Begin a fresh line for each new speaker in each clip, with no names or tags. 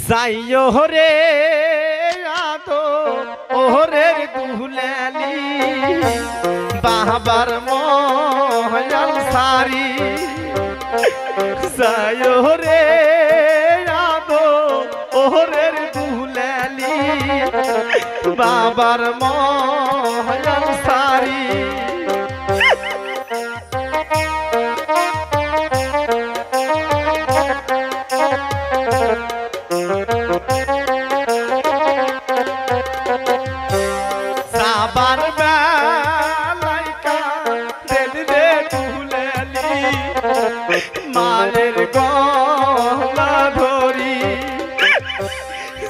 যাইও রে আদো ওহরের দুলালি বাবার মহয়াল সারি যাইও রে আদো ওহরের দুলালি বাবার মহয়াল সারি সাবার বেলাইকা দেন রে তুলেলি মায়ের গলা ধরি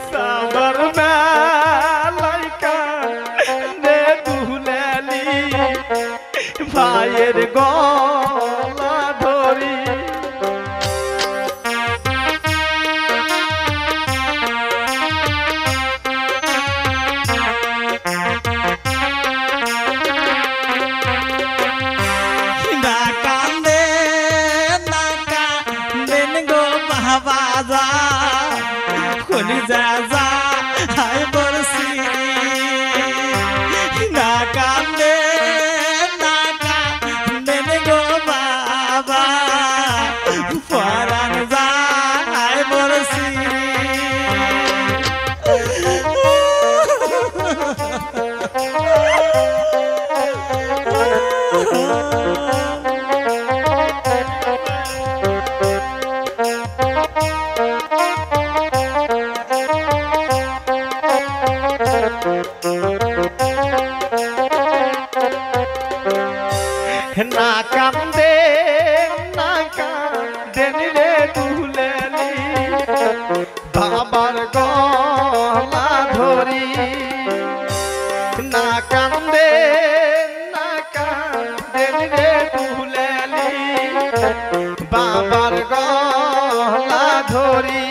সাবার বেলাইকা দে তুলেলি মায়ের গলা ধরি
বাজা কলি যা যা হাই বরসি না কান্দে গো বাবা পরান যা হাই বরসি
না কান্দে রে তুলেলি বাবার গলা ধরি না কান্দে রে তুলেলি বাবার গলা ধরি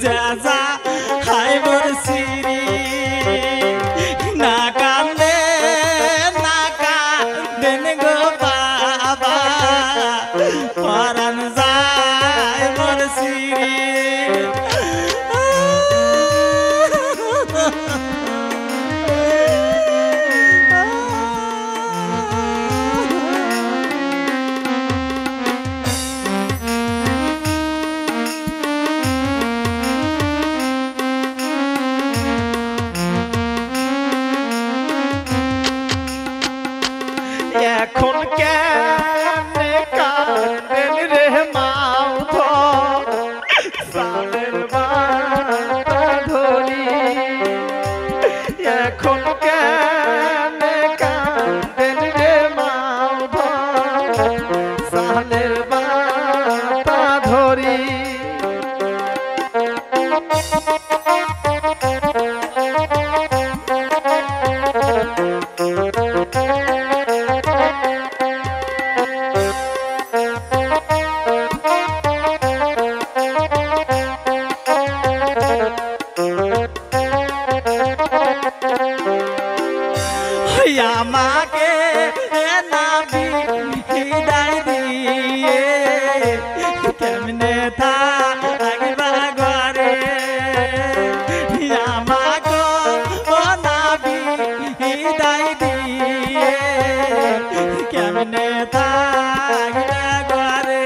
যা যা হাই বরসিরি না কান্দে গো বাবা পরান যায় বরসিরি
এখন কেনে কাঁদেন রে মাউথ সালের বাতা ধরি এখন কেনে কাঁদেন রে মাউথ সালের বাতা ধরি
আমাকে নাবি হৃদয় দিয়ে কেমনে থাকবা ঘরে আমাকে নাবি হৃদয় দিয়ে কেমনে থাকবা ঘরে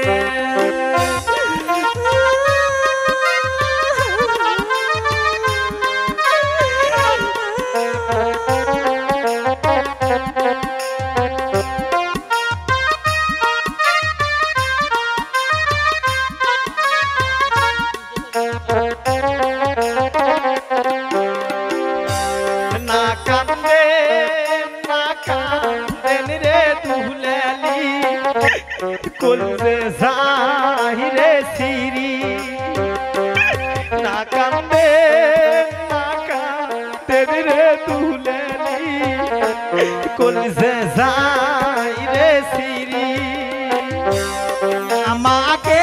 না কাঁদেন রে তুলেলি কলবে জাহিরে সিরি না কাঁদেন রে তুলেলি কলবে জাহিরে সিরি
আমাকে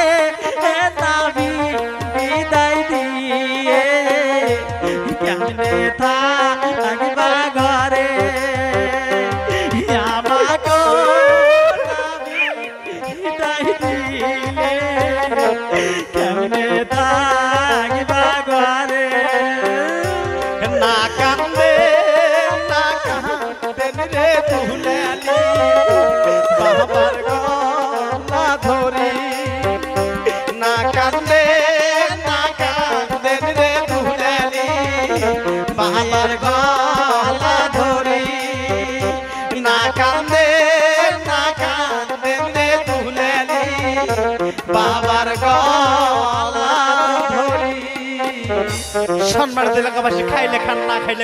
তোমার গলা ধরি। সম্মানিত এলাকাবাসী, খাইলে খান, না খাইলে